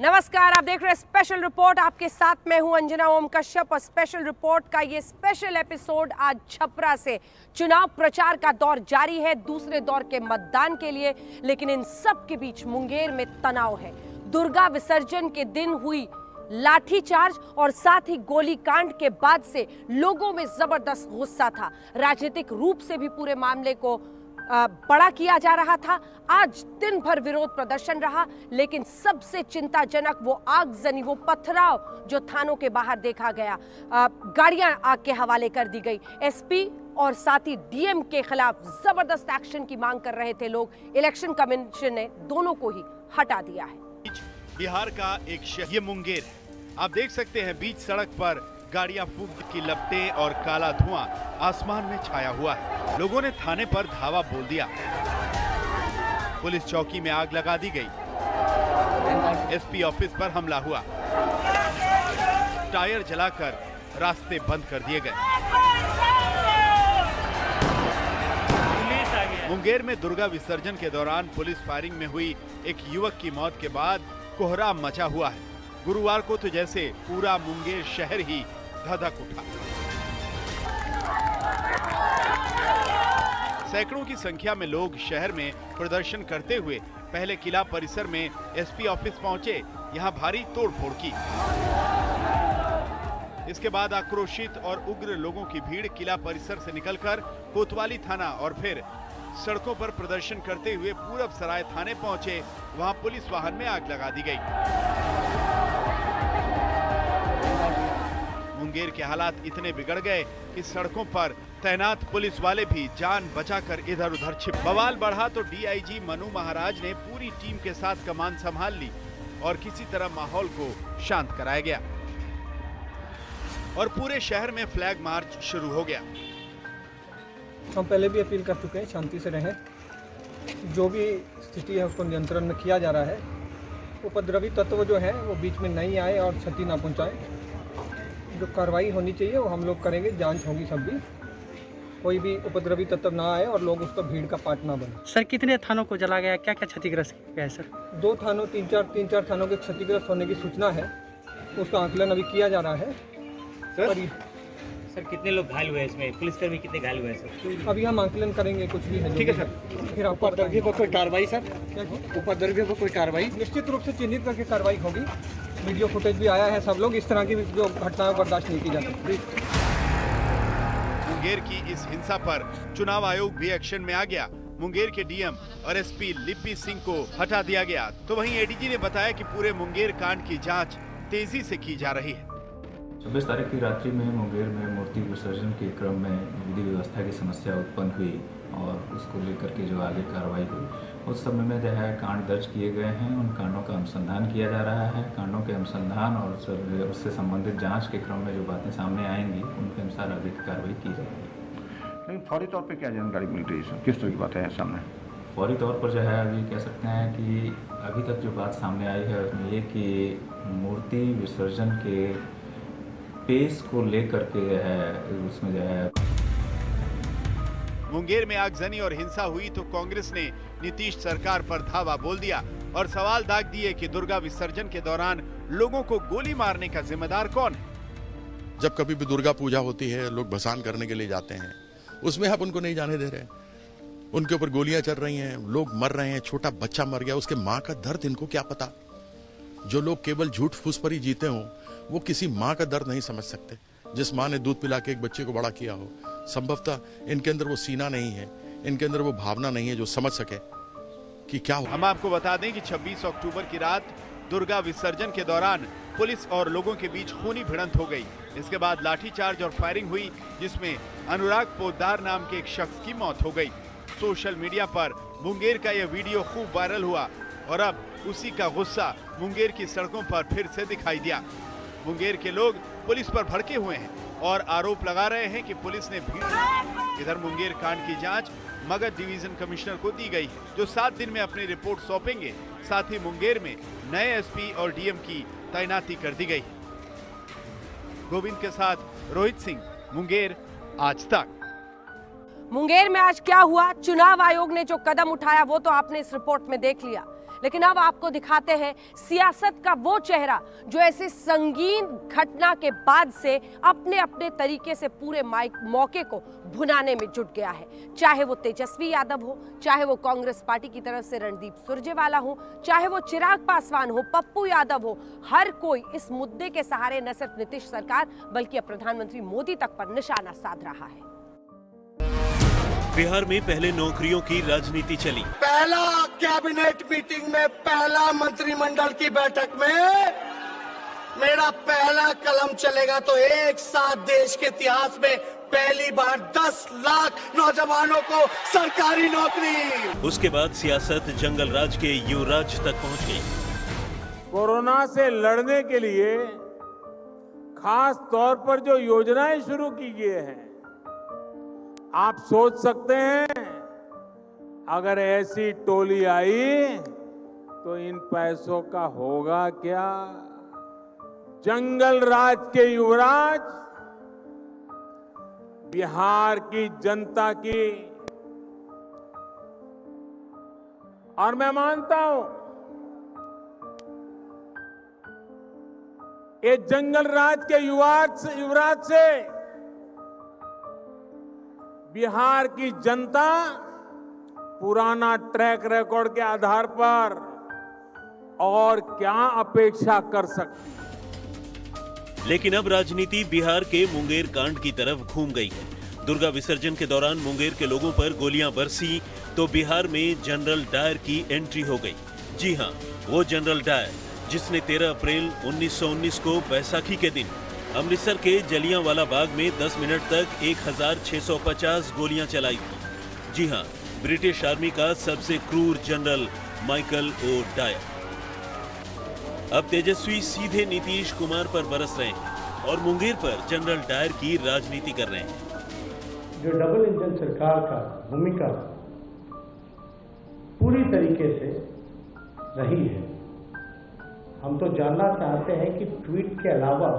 नमस्कार, आप देख रहे हैं स्पेशल रिपोर्ट। आपके साथ मैं हूं अंजना ओम कश्यप और स्पेशल रिपोर्ट का ये स्पेशल एपिसोड आज छपरा से। चुनाव प्रचार का दौर जारी है, दूसरे दौर के मतदान के लिए, लेकिन इन सब के बीच मुंगेर में तनाव है। दुर्गा विसर्जन के दिन हुई लाठीचार्ज और साथ ही गोलीकांड के बाद से लोगों में जबरदस्त गुस्सा था। राजनीतिक रूप से भी पूरे मामले को बड़ा किया जा रहा था। आज दिन भर विरोध प्रदर्शन रहा, लेकिन सबसे चिंताजनक वो आगजनी, वो पथराव जो थानों के बाहर देखा गया। गाड़ियां आग के हवाले कर दी गई। एसपी और साथ ही डीएम के खिलाफ जबरदस्त एक्शन की मांग कर रहे थे लोग। इलेक्शन कमीशन ने दोनों को ही हटा दिया है। बिहार का एक शहर ये मुंगेर है। आप देख सकते हैं बीच सड़क पर गाड़ियां फूंक की लपटें और काला धुआं आसमान में छाया हुआ है। लोगों ने थाने पर धावा बोल दिया। पुलिस चौकी में आग लगा दी गई। एसपी ऑफिस पर हमला हुआ। टायर जलाकर रास्ते बंद कर दिए गए। मुंगेर में दुर्गा विसर्जन के दौरान पुलिस फायरिंग में हुई एक युवक की मौत के बाद कोहराम मचा हुआ है। गुरुवार को तो जैसे पूरा मुंगेर शहर ही धधक उठा। सैकड़ों की संख्या में लोग शहर में प्रदर्शन करते हुए पहले किला परिसर में एसपी ऑफिस पहुंचे। यहां भारी तोड़फोड़ की। इसके बाद आक्रोशित और उग्र लोगों की भीड़ किला परिसर से निकलकर कोतवाली थाना और फिर सड़कों पर प्रदर्शन करते हुए पूरब सराय थाने पहुंचे। वहां पुलिस वाहन में आग लगा दी गई। मुंगेर के हालात इतने बिगड़ गए कि सड़कों पर तैनात पुलिस वाले भी जान बचाकर इधर उधर छिप। बवाल बढ़ा तो डीआईजी मनु महाराज ने पूरी टीम के साथ कमान संभाल ली और किसी तरह माहौल को शांत कराया गया और पूरे शहर में फ्लैग मार्च शुरू हो गया। हम पहले भी अपील कर चुके हैं, शांति से रहें। जो भी स्थिति है उसको नियंत्रण में किया जा रहा है। उपद्रवी तत्व जो है वो बीच में नहीं आए और क्षति ना पहुंचाए। जो कार्रवाई होनी चाहिए वो हम लोग करेंगे, जांच होगी सब भी। कोई भी उपद्रवी तत्व ना आए और लोग उसका भीड़ का पार्ट ना बने। सर, कितने थानों को जला गया, क्या क्या क्षतिग्रस्त गया है सर? 2 थानों, 3-4 थानों के क्षतिग्रस्त होने की सूचना है। उसका आकलन अभी किया जा रहा है। सर कितने लोग घायल हुए हैं इसमें? पुलिसकर्मी कितने घायल हुए हैं सर? अभी हम आकलन करेंगे, कुछ भी है। ठीक है सर। फिर आपको उपद्रवी पर कोई कार्रवाई सर? उपद्रवी पर कोई कार्रवाई निश्चित रूप से चिन्हित करके कार्रवाई होगी। वीडियो फुटेज भी आया है। सब लोग इस तरह की जो घटनाएं बर्दाश्त नहीं की जा सकती। मुंगेर की इस हिंसा पर चुनाव आयोग भी एक्शन में आ गया। मुंगेर के डीएम और एसपी लिपि सिंह को हटा दिया गया। तो वहीं एडीजी ने बताया कि पूरे मुंगेर कांड की जांच तेजी से की जा रही है। 26 तारीख की रात्रि में मुंगेर में मूर्ति विसर्जन के क्रम में विधि व्यवस्था की समस्या उत्पन्न हुई और उसको लेकर के जो आगे कार्रवाई हुई, उस समय में जो है कांड दर्ज किए गए हैं। उन कांडों का अनुसंधान किया जा रहा है। कांडों के अनुसंधान और उससे संबंधित जांच के क्रम में जो बातें सामने आएंगी उनके अनुसार आगे की कार्रवाई की जाएगी। लेकिन फौरी तौर पे क्या जानकारी मिल रही है? किस तरह की बातें हैं सामने? फौरी तौर पर जो है अभी कह सकते हैं कि अभी तक जो बात सामने आई है उसमें ये कि मूर्ति विसर्जन के पेस को लेकर के जो है उसमें जो है मुंगेर में आगजनी और हिंसा हुई तो कांग्रेस ने नीतीश सरकार पर धावा बोल दिया और सवाल दाग दिए कि दुर्गा विसर्जन के दौरान लोगों को गोली मारने का जिम्मेदार कौन है? जब कभी भी दुर्गा पूजा होती है, लोग भसान करने के लिए जाते हैं, उसमें आप उनको नहीं जाने दे रहे। उनके ऊपर गोलियां चल रही हैं, लोग मर रहे हैं, छोटा बच्चा मर गया, उसके माँ का दर्द इनको क्या पता? जो लोग केवल झूठ फूस पर ही जीते हों वो किसी माँ का दर्द नहीं समझ सकते। जिस माँ ने दूध पिला के एक बच्चे को बड़ा किया हो, संभवतः इनके अंदर वो सीना नहीं है, इनके अंदर वो भावना नहीं है जो समझ सके कि क्या हो। हम आपको बता दें कि 26 अक्टूबर की रात दुर्गा विसर्जन के दौरान पुलिस और लोगों के बीच खूनी भिड़ंत हो गई। इसके बाद लाठीचार्ज और फायरिंग हुई, जिसमें अनुराग पोद्दार नाम के एक शख्स की मौत हो गई। सोशल मीडिया पर मुंगेर का यह वीडियो खूब वायरल हुआ और अब उसी का गुस्सा मुंगेर की सड़कों पर फिर से दिखाई दिया। मुंगेर के लोग पुलिस पर भड़के हुए हैं और आरोप लगा रहे हैं कि पुलिस ने भीड़। इधर मुंगेर कांड की जांच मगध डिवीजन कमिश्नर को दी गई है, जो 7 दिन में अपनी रिपोर्ट सौंपेंगे। साथ ही मुंगेर में नए एसपी और डीएम की तैनाती कर दी गई है। गोविंद के साथ रोहित सिंह, मुंगेर, आज तक। मुंगेर में आज क्या हुआ? चुनाव आयोग ने जो कदम उठाया वो तो आपने इस रिपोर्ट में देख लिया, लेकिन अब आपको दिखाते हैं सियासत का वो चेहरा जो ऐसे संगीन घटना के बाद से अपने अपने तरीके से पूरे मौके को भुनाने में जुट गया है। चाहे वो तेजस्वी यादव हो, चाहे वो कांग्रेस पार्टी की तरफ से रणदीप सुरजेवाला हो, चाहे वो चिराग पासवान हो, पप्पू यादव हो, हर कोई इस मुद्दे के सहारे न सिर्फ नीतीश सरकार बल्कि अब प्रधानमंत्री मोदी तक पर निशाना साध रहा है। बिहार में पहले नौकरियों की राजनीति चली। पहला कैबिनेट मीटिंग में, पहला मंत्रिमंडल की बैठक में मेरा पहला कलम चलेगा तो एक साथ देश के इतिहास में पहली बार 10 लाख नौजवानों को सरकारी नौकरी। उसके बाद सियासत जंगल राज के युवराज तक पहुंच गई। कोरोना से लड़ने के लिए खास तौर पर जो योजनाएं शुरू की गई हैं, आप सोच सकते हैं अगर ऐसी टोली आई तो इन पैसों का होगा क्या। जंगल राज के युवराज बिहार की जनता की, और मैं मानता हूं ये जंगल राज के युवराज से बिहार की जनता पुराना ट्रैक रिकॉर्ड के आधार पर और क्या अपेक्षा कर सकती है। लेकिन अब राजनीति बिहार के मुंगेर कांड की तरफ घूम गई है। दुर्गा विसर्जन के दौरान मुंगेर के लोगों पर गोलियां बरसी तो बिहार में जनरल डायर की एंट्री हो गई। जी हां, वो जनरल डायर जिसने 13 अप्रैल 1919 को बैसाखी के दिन अमृतसर के जलियांवाला बाग में 10 मिनट तक 1650 गोलियां चलाई थी। जी हां, ब्रिटिश आर्मी का सबसे क्रूर जनरल माइकल ओ डायर। अब तेजस्वी सीधे नीतीश कुमार पर बरस रहे हैं और मुंगेर पर जनरल डायर की राजनीति कर रहे हैं। जो डबल इंजन सरकार का भूमिका पूरी तरीके से रही है। हम तो जानना चाहते हैं कि ट्वीट के अलावा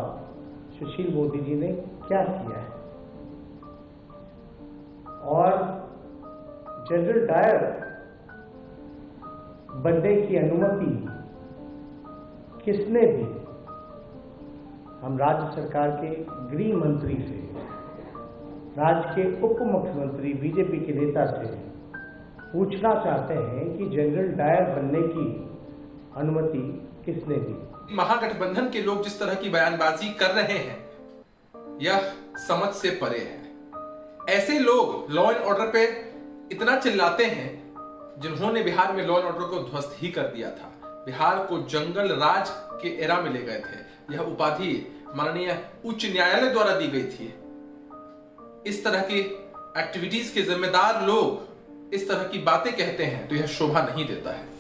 सुशील मोदी जी ने क्या किया है, और जनरल डायर बनने की अनुमति किसने दी। हम राज्य सरकार के गृह मंत्री से, राज्य के उप मुख्यमंत्री बीजेपी के नेता से पूछना चाहते हैं कि जनरल डायर बनने की अनुमति किसने दी। महागठबंधन के लोग जिस तरह की बयानबाजी कर रहे हैं यह समझ से परे है। ऐसे लोग लॉ एंड ऑर्डर पे इतना चिल्लाते हैं जिन्होंने बिहार में लॉ एंड ऑर्डर को ध्वस्त ही कर दिया था। बिहार को जंगल राज के एरा में ले गए थे। यह उपाधि माननीय उच्च न्यायालय द्वारा दी गई थी। इस तरह की एक्टिविटीज के जिम्मेदार लोग इस तरह की बातें कहते हैं तो यह शोभा नहीं देता है।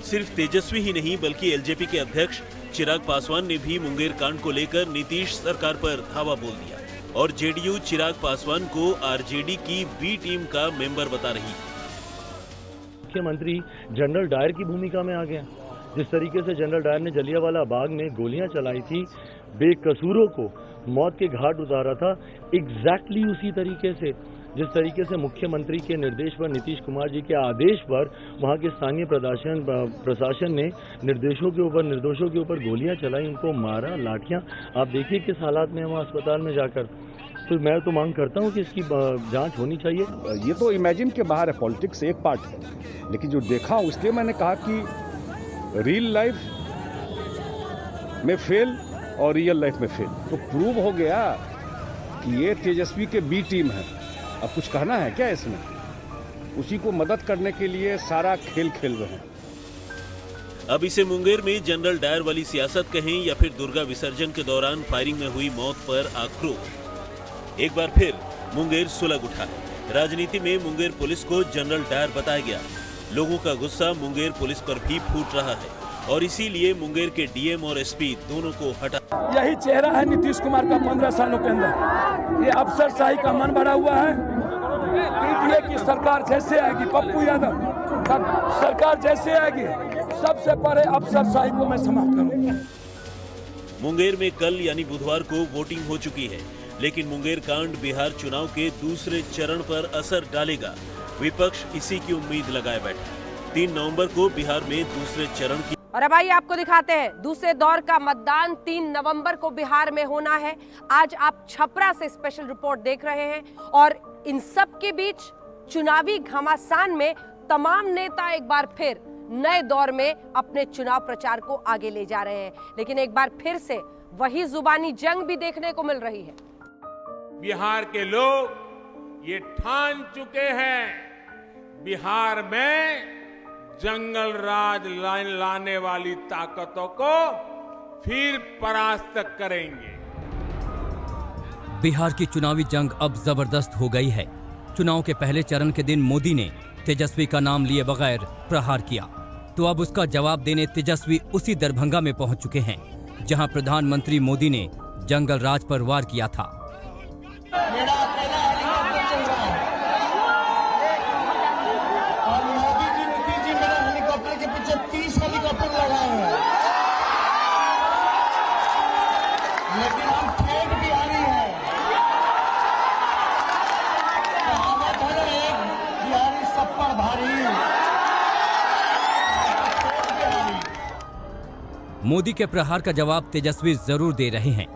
सिर्फ तेजस्वी ही नहीं बल्कि एलजेपी के अध्यक्ष चिराग पासवान ने भी मुंगेर कांड को लेकर नीतीश सरकार पर धावा बोल दिया और जेडीयू चिराग पासवान को आरजेडी की बी टीम का मेंबर बता रही है। मुख्यमंत्री जनरल डायर की भूमिका में आ गया। जिस तरीके से जनरल डायर ने जलियांवाला बाग में गोलियां चलाई थी, बेकसूरों को मौत के घाट उतारा था, एग्जैक्टली उसी तरीके से जिस तरीके से मुख्यमंत्री के निर्देश पर, नीतीश कुमार जी के आदेश पर वहां के स्थानीय प्रशासन ने निर्दोषों के ऊपर गोलियां चलाई, उनको मारा, लाठियां। आप देखिए किस हालात में हम अस्पताल में जाकर। तो मैं तो मांग करता हूं कि इसकी जांच होनी चाहिए। ये तो इमेजिन के बाहर है, पॉलिटिक्स एक पार्ट है, लेकिन जो देखा उसके मैंने कहा कि रियल लाइफ में फेल और रियल लाइफ में फेल। तो प्रूव हो गया कि ये तेजस्वी के बी टीम है। अब कुछ कहना है क्या इसमें? उसी को मदद करने के लिए सारा खेल खेल रहे हैं। अब इसे मुंगेर में जनरल डायर वाली सियासत कहें या फिर दुर्गा विसर्जन के दौरान फायरिंग में हुई मौत पर आक्रोश, एक बार फिर मुंगेर सुलग उठा है। राजनीति में मुंगेर पुलिस को जनरल डायर बताया गया। लोगों का गुस्सा मुंगेर पुलिस पर भी फूट रहा है और इसीलिए मुंगेर के डीएम और एसपी दोनों को हटा। यही चेहरा है नीतीश कुमार का 15 सालों के अंदर। ये अफसरशाही का मन बढ़ा हुआ है। पीटीए की सरकार जैसे आएगी, पप्पू यादव सरकार जैसे आएगी, सबसे पहले अफसरशाही को मैं समाप्त करूंगा। मुंगेर में कल यानी बुधवार को वोटिंग हो चुकी है, लेकिन मुंगेर कांड बिहार चुनाव के दूसरे चरण पर असर डालेगा। विपक्ष इसी की उम्मीद लगाए बैठा। 3 नवंबर को बिहार में दूसरे चरण की। और अब आइए आपको दिखाते हैं दूसरे दौर का मतदान 3 नवंबर को बिहार में होना है। आज आप छपरा से स्पेशल रिपोर्ट देख रहे हैं और इन सब के बीच चुनावी घमासान में तमाम नेता एक बार फिर नए दौर में अपने चुनाव प्रचार को आगे ले जा रहे हैं, लेकिन एक बार फिर से वही जुबानी जंग भी देखने को मिल रही है। बिहार के लोग ये ठान चुके हैं, बिहार में जंगल राज लाने वाली ताकतों को फिर परास्त करेंगे। बिहार की चुनावी जंग अब जबरदस्त हो गई है। चुनाव के पहले चरण के दिन मोदी ने तेजस्वी का नाम लिए बगैर प्रहार किया, तो अब उसका जवाब देने तेजस्वी उसी दरभंगा में पहुंच चुके हैं जहां प्रधानमंत्री मोदी ने जंगल राज पर वार किया था। मेरा अकेला हेलीकॉप्टर चल रहा है और मोदी जी नीतीश जी मेरे हेलीकॉप्टर के पीछे 30 हेलीकॉप्टर लगाए हैं, लेकिन हम ठेठ बिहारी हैं। कहावत है ना, एक बिहारी सब पर भारी। मोदी के प्रहार का जवाब तेजस्वी जरूर दे रहे हैं,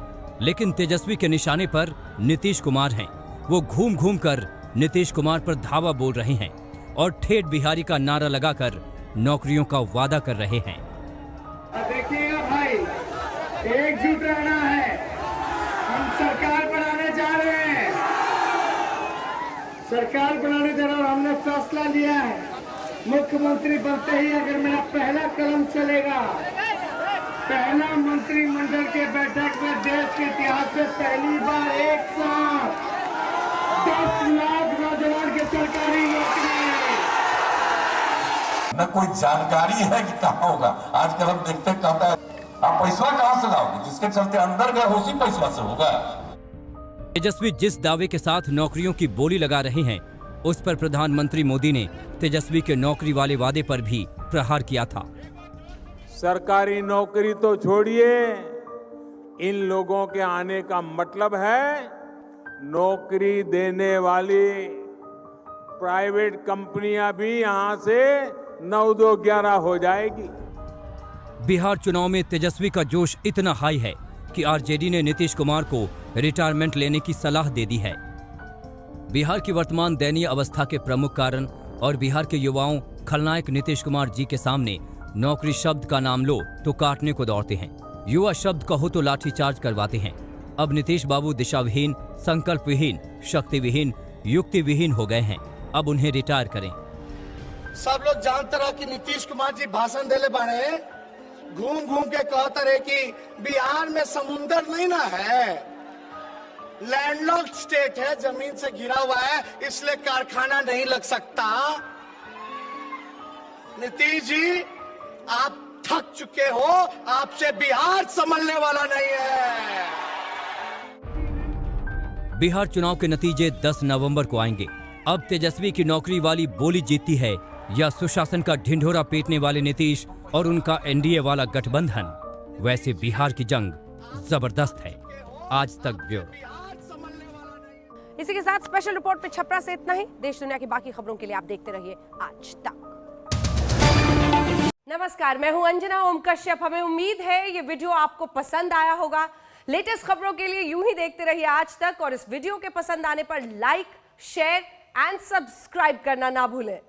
लेकिन तेजस्वी के निशाने पर नीतीश कुमार हैं। वो घूम घूम कर नीतीश कुमार पर धावा बोल रहे हैं और ठेठ बिहारी का नारा लगाकर नौकरियों का वादा कर रहे हैं। देखिएगा भाई, एकजुट रहना है। हम सरकार बनाने जा रहे हैं, सरकार बनाने जा रहे हैं और हमने फैसला लिया है मुख्यमंत्री बनते ही अगर मेरा पहला कदम चलेगा, पहला मंत्रिमंडल के बैठक में देश के इतिहास में पहली बार एक साथ 10 लाख नौजवान के सरकारी नौकरी। न कोई जानकारी है कि कहाँ होगा। आजकल हम देखते कहता है आप पैसा कहाँ से लाओगे, जिसके चलते अंदर गए उसी पैसा से होगा। तेजस्वी जिस दावे के साथ नौकरियों की बोली लगा रहे हैं, उस पर प्रधानमंत्री मोदी ने तेजस्वी के नौकरी वाले वादे पर भी प्रहार किया था। सरकारी नौकरी तो छोड़िए, इन लोगों के आने का मतलब है नौकरी देने वाली प्राइवेट कंपनियां भी यहां से 9-2-11 हो जाएगी। बिहार चुनाव में तेजस्वी का जोश इतना हाई है कि आरजेडी ने नीतीश कुमार को रिटायरमेंट लेने की सलाह दे दी है। बिहार की वर्तमान दयनीय अवस्था के प्रमुख कारण और बिहार के युवाओं खलनायक नीतीश कुमार जी के सामने नौकरी शब्द का नाम लो तो काटने को दौड़ते हैं, युवा शब्द कहो तो लाठीचार्ज करवाते हैं। अब नीतीश बाबू दिशाविहीन, संकल्प विहीन, शक्ति विहीन, युक्ति विहीन हो गए हैं। अब उन्हें रिटायर करें। सब लोग जानते रहो कि नीतीश कुमार जी भाषण देले बारे, घूम घूम के कहते रहे कि बिहार में समुंदर नहीं ना है, लैंडलॉक्ड स्टेट है, जमीन से घिरा हुआ है, इसलिए कारखाना नहीं लग सकता। नीतीश जी आप थक चुके हो, आपसे बिहार संभलने वाला नहीं है। बिहार चुनाव के नतीजे 10 नवंबर को आएंगे। अब तेजस्वी की नौकरी वाली बोली जीतती है या सुशासन का ढिंढोरा पीटने वाले नीतीश और उनका एनडीए वाला गठबंधन। वैसे बिहार की जंग जबरदस्त है। आज तक ब्यूरो। इसी के साथ स्पेशल रिपोर्ट पे छपरा से इतना ही। देश दुनिया की बाकी खबरों के लिए आप देखते रहिए आज तक। नमस्कार, मैं हूं अंजना ओम कश्यप। हमें उम्मीद है ये वीडियो आपको पसंद आया होगा। लेटेस्ट खबरों के लिए यूं ही देखते रहिए आज तक और इस वीडियो के पसंद आने पर लाइक, शेयर एंड सब्सक्राइब करना ना भूलें।